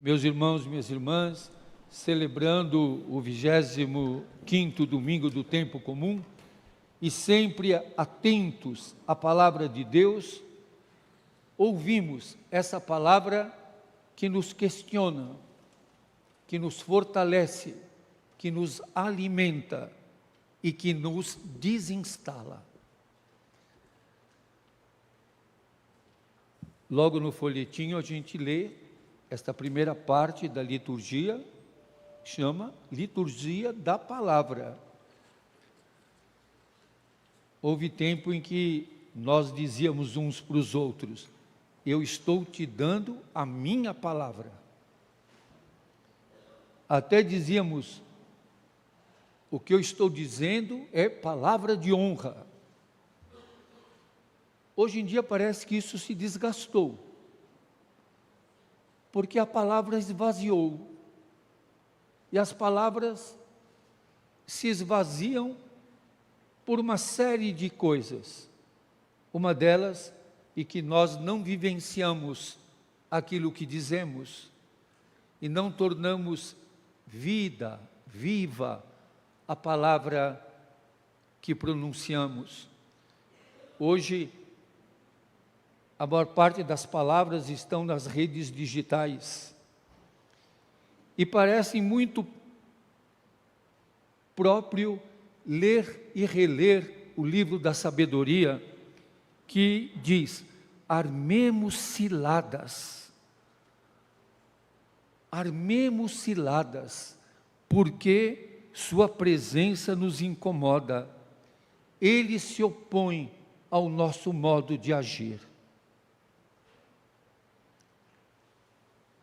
Meus irmãos e minhas irmãs, celebrando o 25º domingo do tempo comum e sempre atentos à palavra de Deus, ouvimos essa palavra que nos questiona, que nos fortalece, que nos alimenta e que nos desinstala. Logo no folhetinho a gente lê esta primeira parte da liturgia, chama Liturgia da Palavra. Houve tempo em que nós dizíamos uns para os outros: eu estou te dando a minha palavra. Até dizíamos: o que eu estou dizendo é palavra de honra. Hoje em dia parece que isso se desgastou, porque a palavra esvaziou, e as palavras se esvaziam por uma série de coisas. Uma delas é que nós não vivenciamos aquilo que dizemos, e não tornamos viva a palavra que pronunciamos. Hoje, a maior parte das palavras estão nas redes digitais e parece muito próprio ler e reler o livro da sabedoria, que diz: armemos ciladas, porque sua presença nos incomoda, ele se opõe ao nosso modo de agir.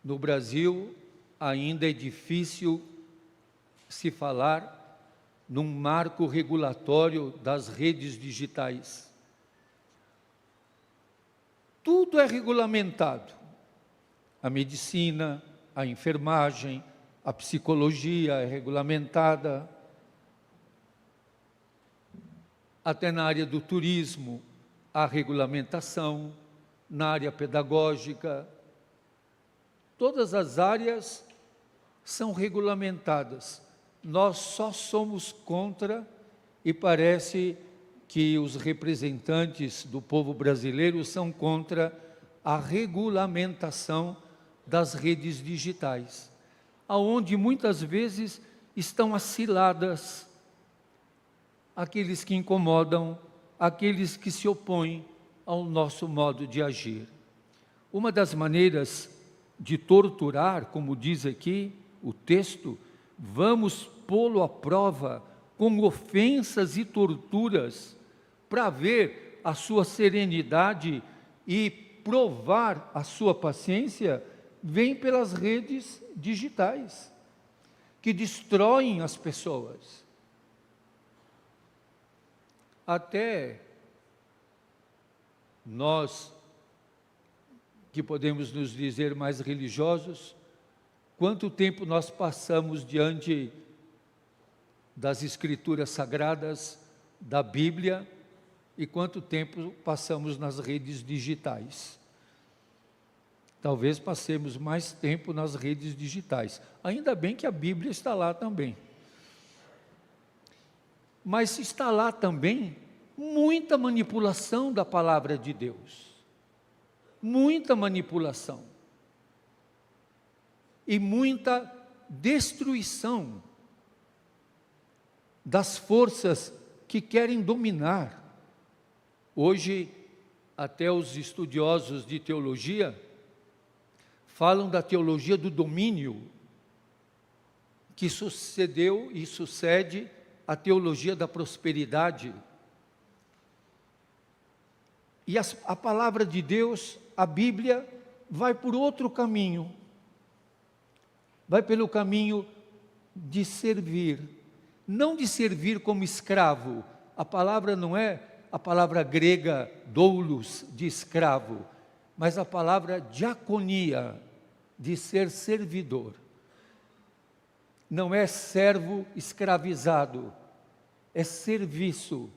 No Brasil, ainda é difícil se falar num marco regulatório das redes digitais. Tudo é regulamentado: a medicina, a enfermagem, a psicologia é regulamentada, até na área do turismo, há regulamentação, na área pedagógica. Todas as áreas são regulamentadas. Nós só somos contra, e parece que os representantes do povo brasileiro são contra a regulamentação das redes digitais, aonde muitas vezes estão as ciladas, aqueles que incomodam, aqueles que se opõem ao nosso modo de agir. Uma das maneiras de torturar, como diz aqui o texto, vamos pô-lo à prova com ofensas e torturas, para ver a sua serenidade e provar a sua paciência, vem pelas redes digitais, que destroem as pessoas. Até nós, que podemos nos dizer mais religiosos, quanto tempo nós passamos diante das Escrituras Sagradas, da Bíblia, e quanto tempo passamos nas redes digitais. Talvez passemos mais tempo nas redes digitais. Ainda bem que a Bíblia está lá também. Mas está lá também muita manipulação da palavra de Deus. Muita manipulação e muita destruição das forças que querem dominar. Hoje, até os estudiosos de teologia falam da teologia do domínio, que sucedeu e sucede à teologia da prosperidade. E a palavra de Deus, a Bíblia, vai por outro caminho. Vai pelo caminho de servir. Não de servir como escravo. A palavra não é a palavra grega doulos, de escravo, mas a palavra diaconia, de ser servidor. Não é servo escravizado, é serviço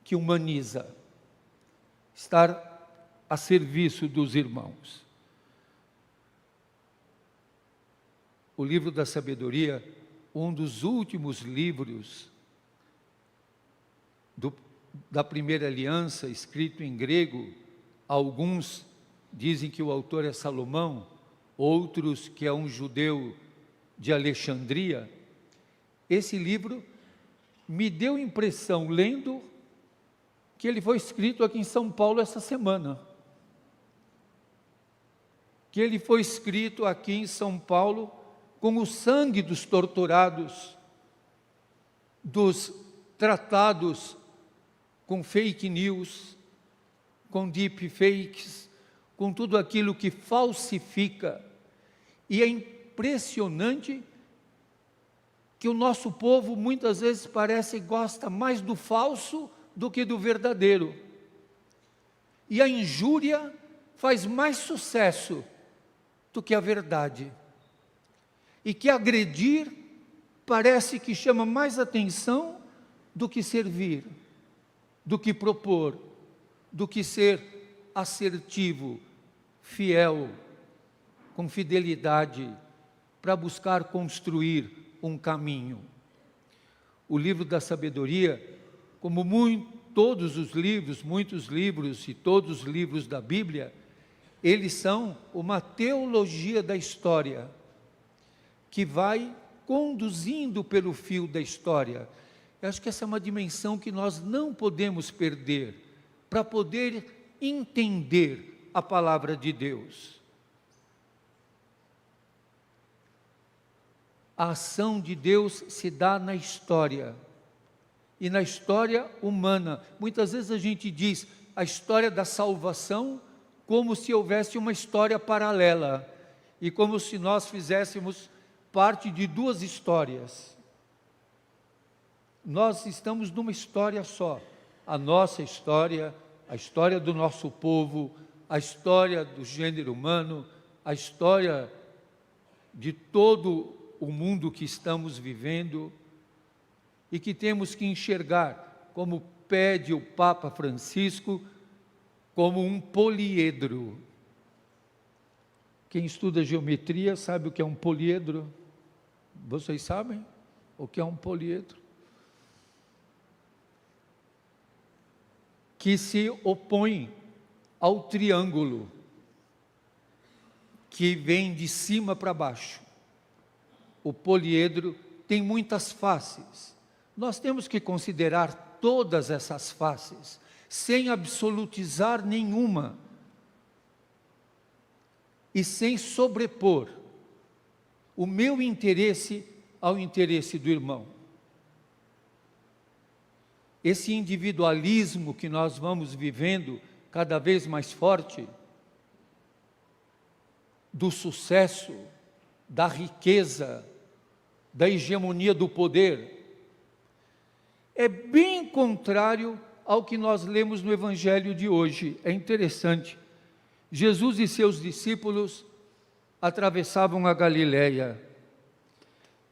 que humaniza. Estar a serviço dos irmãos. o livro da sabedoria, um dos últimos livros da primeira aliança, escrito em grego. Alguns dizem que o autor é Salomão, outros que é um judeu de Alexandria. Esse livro me deu impressão, lendo, que ele foi escrito aqui em São Paulo essa semana. Que ele foi escrito aqui em São Paulo com o sangue dos torturados, dos tratados com fake news, com deepfakes, com tudo aquilo que falsifica. E é impressionante que o nosso povo muitas vezes parece que gosta mais do falso do que do verdadeiro. E a injúria faz mais sucesso do que a verdade. E que agredir parece que chama mais atenção do que servir, do que propor, do que ser assertivo, fiel, com fidelidade, para buscar construir um caminho. O livro da sabedoria, como todos os livros, muitos livros e todos os livros da Bíblia, eles são uma teologia da história, que vai conduzindo pelo fio da história. Eu acho que essa é uma dimensão que nós não podemos perder, para poder entender a palavra de Deus. A ação de Deus se dá na história, e na história humana. Muitas vezes a gente diz a história da salvação como se houvesse uma história paralela, e como se nós fizéssemos parte de duas histórias. Nós estamos numa história só, a nossa história, a história do nosso povo, a história do gênero humano, a história de todo o mundo que estamos vivendo, e que temos que enxergar, como pede o Papa Francisco, como um poliedro. Quem estuda geometria sabe o que é um poliedro? Vocês sabem o que é um poliedro? Que se opõe ao triângulo, que vem de cima para baixo. O poliedro tem muitas faces. Nós temos que considerar todas essas faces, sem absolutizar nenhuma, e sem sobrepor o meu interesse ao interesse do irmão. Esse individualismo que nós vamos vivendo cada vez mais forte, do sucesso, da riqueza, da hegemonia do poder, é bem contrário ao que nós lemos no Evangelho de hoje. É interessante. Jesus e seus discípulos atravessavam a Galileia,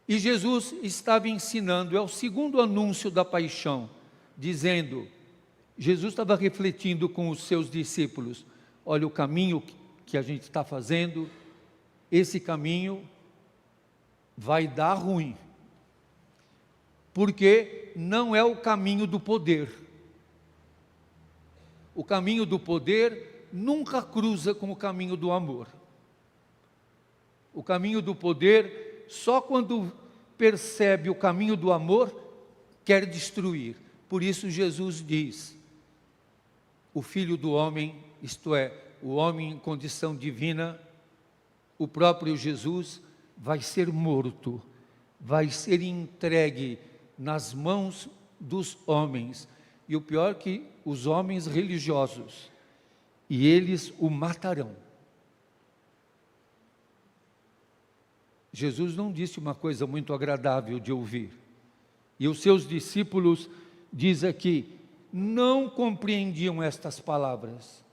e Jesus estava ensinando. É o segundo anúncio da paixão, dizendo, Jesus estava refletindo com os seus discípulos: olha, o caminho que a gente está fazendo, esse caminho vai dar ruim, porque não é o caminho do poder. O caminho do poder nunca cruza com o caminho do amor. O caminho do poder, só quando percebe o caminho do amor, quer destruir. Por isso Jesus diz, o Filho do Homem, isto é, o homem em condição divina, o próprio Jesus, vai ser morto, vai ser entregue nas mãos dos homens, e o pior que os homens religiosos, e eles o matarão. Jesus não disse uma coisa muito agradável de ouvir, e os seus discípulos, diz aqui, não compreendiam estas palavras.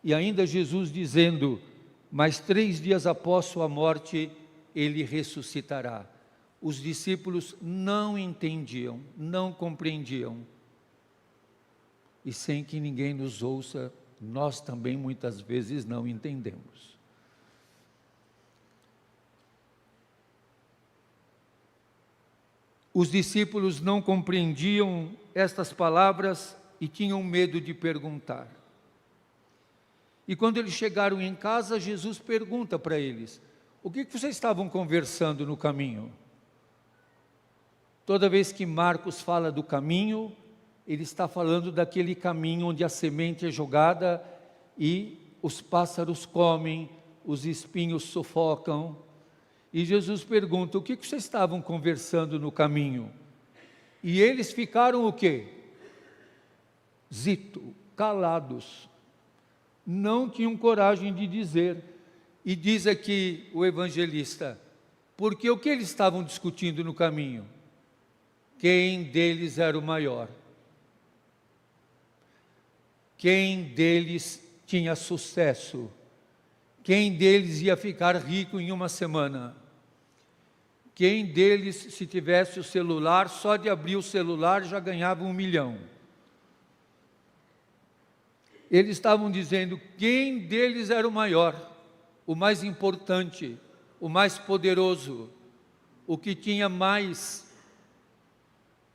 E ainda Jesus dizendo, mas 3 dias após sua morte, ele ressuscitará. Os discípulos não entendiam, não compreendiam. E sem que ninguém nos ouça, nós também muitas vezes não entendemos. Os discípulos não compreendiam estas palavras e tinham medo de perguntar. E quando eles chegaram em casa, Jesus pergunta para eles: o que vocês estavam conversando no caminho? Toda vez que Marcos fala do caminho, ele está falando daquele caminho onde a semente é jogada e os pássaros comem, os espinhos sufocam. E Jesus pergunta: o que vocês estavam conversando no caminho? E eles ficaram o quê? Zito, calados. Não tinham coragem de dizer. E diz aqui o evangelista, porque o que eles estavam discutindo no caminho? Quem deles era o maior? Quem deles tinha sucesso? Quem deles ia ficar rico em uma semana? Quem deles, se tivesse o celular, só de abrir o celular já ganhava 1 milhão? Eles estavam dizendo quem deles era o maior, o mais importante, o mais poderoso, o que tinha mais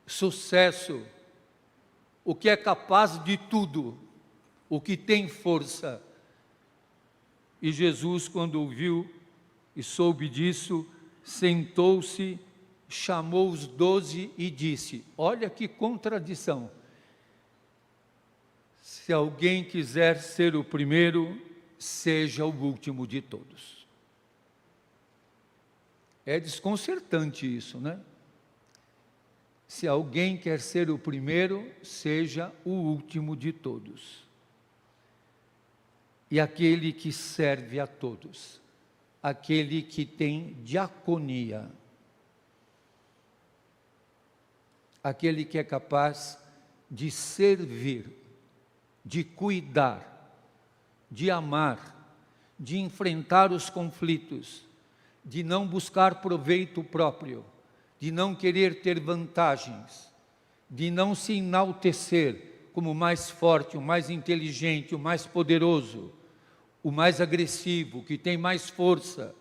sucesso, o que é capaz de tudo, o que tem força. E Jesus, quando ouviu e soube disso, sentou-se, chamou os 12 e disse: olha que contradição, se alguém quiser ser o primeiro, seja o último de todos. É desconcertante isso, né? Se alguém quer ser o primeiro, seja o último de todos. E aquele que serve a todos, aquele que tem diaconia, aquele que é capaz de servir, de cuidar, de amar, de enfrentar os conflitos, de não buscar proveito próprio, de não querer ter vantagens, de não se enaltecer como o mais forte, o mais inteligente, o mais poderoso, o mais agressivo, o que tem mais força,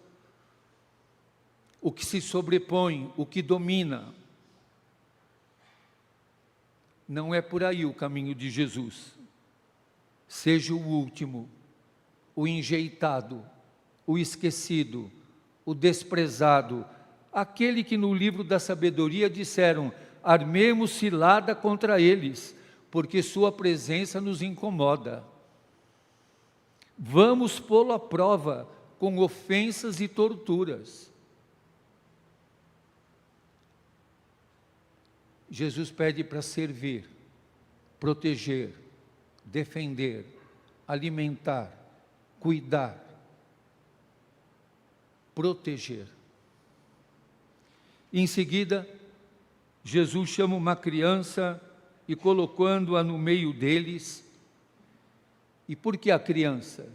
o que se sobrepõe, o que domina. Não é por aí o caminho de Jesus. Seja o último, o enjeitado, o esquecido, o desprezado, aquele que no livro da sabedoria disseram: armemos cilada contra eles, porque sua presença nos incomoda. Vamos pô-lo à prova com ofensas e torturas. Jesus pede para servir, proteger, defender, alimentar, cuidar, proteger. Em seguida, Jesus chama uma criança e, colocando-a no meio deles. E por que a criança?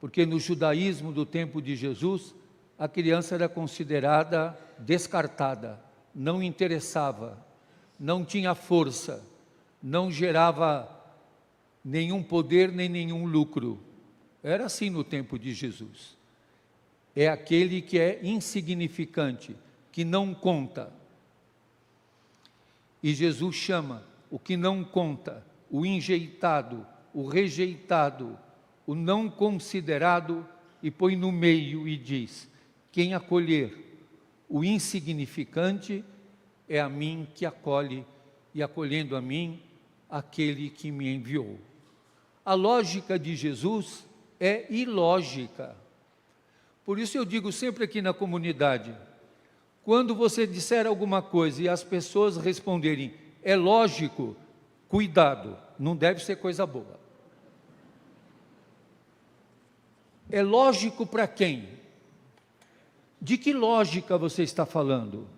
Porque no judaísmo do tempo de Jesus, a criança era considerada descartada, não interessava, não tinha força, não gerava nenhum poder nem nenhum lucro. Era assim no tempo de Jesus. É aquele que é insignificante, que não conta. E Jesus chama o que não conta, o enjeitado, o rejeitado, o não considerado, e põe no meio e diz: quem acolher o insignificante é a mim que acolhe, e acolhendo a mim, aquele que me enviou. A lógica de Jesus é ilógica. Por isso eu digo sempre aqui na comunidade, quando você disser alguma coisa e as pessoas responderem, é lógico, cuidado, não deve ser coisa boa. É lógico para quem? De que lógica você está falando?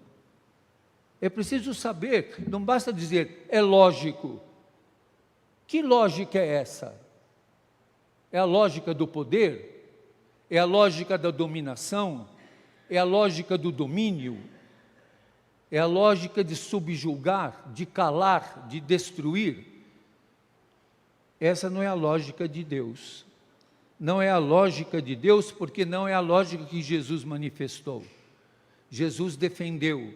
É preciso saber, não basta dizer, é lógico. Que lógica é essa? É a lógica do poder? É a lógica da dominação? É a lógica do domínio? É a lógica de subjugar, de calar, de destruir? Essa não é a lógica de Deus. Não é a lógica de Deus, porque não é a lógica que Jesus manifestou. Jesus defendeu,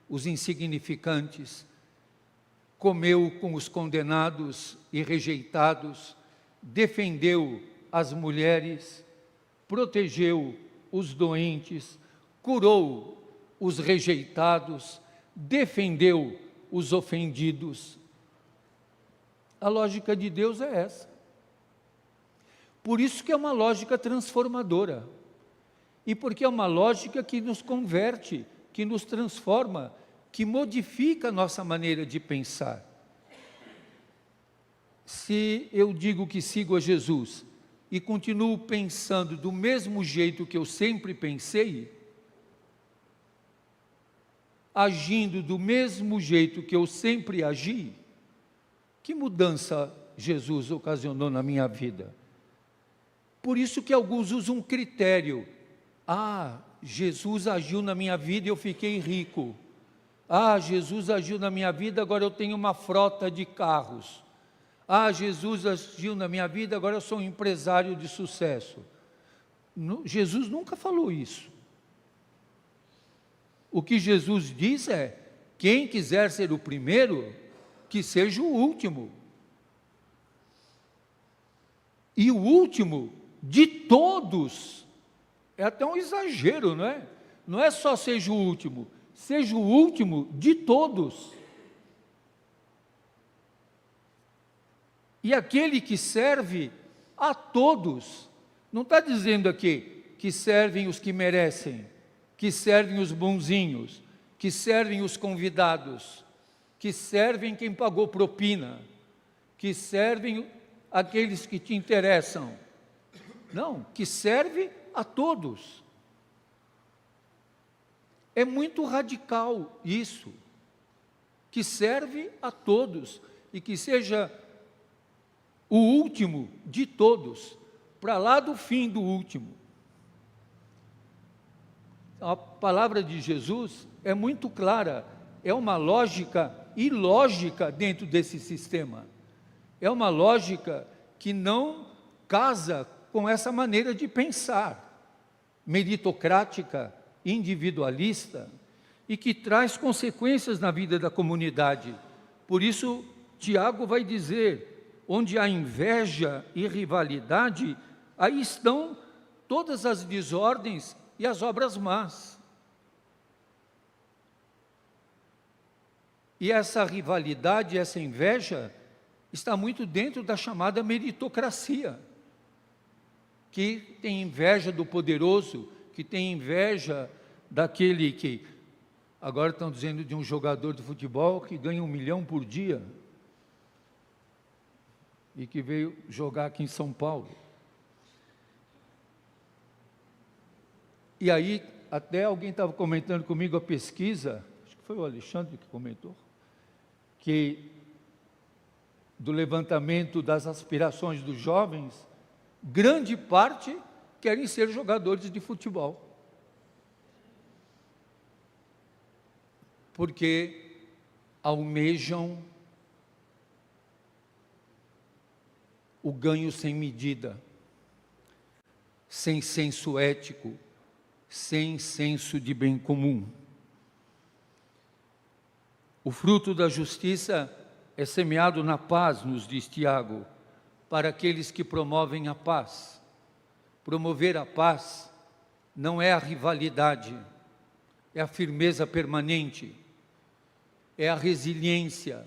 os insignificantes, comeu com os condenados e rejeitados, defendeu as mulheres, protegeu os doentes, curou os rejeitados, defendeu os ofendidos. A lógica de Deus é essa. Por isso que é uma lógica transformadora. E porque é uma lógica que nos converte, que nos transforma, que modifica a nossa maneira de pensar. Se eu digo que sigo a Jesus e continuo pensando do mesmo jeito que eu sempre pensei, agindo do mesmo jeito que eu sempre agi, que mudança Jesus ocasionou na minha vida? Por isso que alguns usam um critério. Jesus agiu na minha vida e eu fiquei rico. Jesus agiu na minha vida, agora eu tenho uma frota de carros. Jesus agiu na minha vida, agora eu sou um empresário de sucesso. Jesus nunca falou isso. O que Jesus diz é: quem quiser ser o primeiro, que seja o último. E o último de todos. É até um exagero, não é? Não é só seja o último, seja o último de todos. E aquele que serve a todos. Não está dizendo aqui que servem os que merecem, que servem os bonzinhos, que servem os convidados, que servem quem pagou propina, que servem aqueles que te interessam. Não, que serve a todos. É muito radical isso, que serve a todos e que seja o último de todos, para lá do fim do último. A palavra de Jesus é muito clara, é uma lógica ilógica dentro desse sistema. É uma lógica que não casa com essa maneira de pensar, meritocrática, individualista, e que traz consequências na vida da comunidade. Por isso, Tiago vai dizer: onde há inveja e rivalidade, aí estão todas as desordens e as obras más. E essa rivalidade, essa inveja, está muito dentro da chamada meritocracia, que tem inveja do poderoso, que tem inveja daquele que... Agora estão dizendo de um jogador de futebol que ganha 1 milhão por dia e que veio jogar aqui em São Paulo. E aí, até alguém estava comentando comigo a pesquisa, acho que foi o Alexandre que comentou, que do levantamento das aspirações dos jovens, grande parte querem ser jogadores de futebol. Porque almejam o ganho sem medida, sem senso ético, sem senso de bem comum. O fruto da justiça é semeado na paz, nos diz Tiago, para aqueles que promovem a paz. Promover a paz não é a rivalidade, é a firmeza permanente, é a resiliência,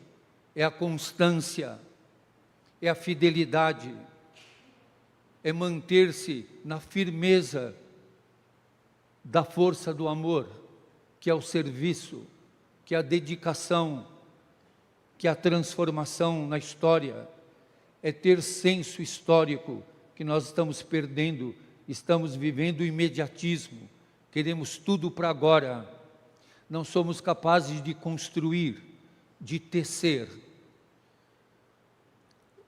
é a constância, é a fidelidade, é manter-se na firmeza da força do amor, que é o serviço, que é a dedicação, que é a transformação na história, é ter senso histórico, que nós estamos perdendo, estamos vivendo o imediatismo, queremos tudo para agora, não somos capazes de construir, de tecer.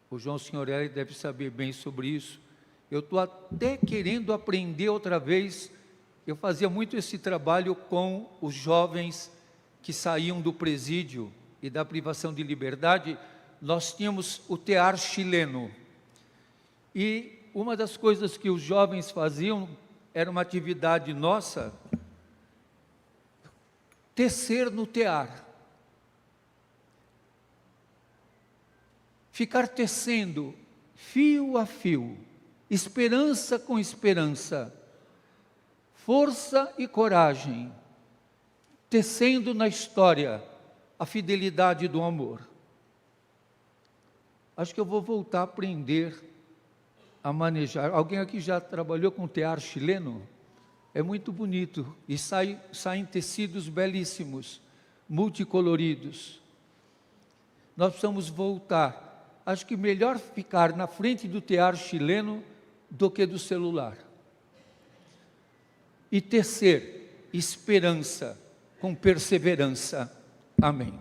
O João Signorelli deve saber bem sobre isso. Eu estou até querendo aprender outra vez. Eu fazia muito esse trabalho com os jovens que saíam do presídio e da privação de liberdade. Nós tínhamos o tear chileno. E uma das coisas que os jovens faziam era uma atividade nossa, tecer no tear. Ficar tecendo fio a fio, esperança com esperança, força e coragem, tecendo na história a fidelidade do amor. Acho que eu vou voltar a aprender a manejar. Alguém aqui já trabalhou com tear chileno? É muito bonito e saem tecidos belíssimos, multicoloridos. Nós precisamos voltar. Acho que melhor ficar na frente do tear chileno do que do celular. E tecer esperança com perseverança. Amém.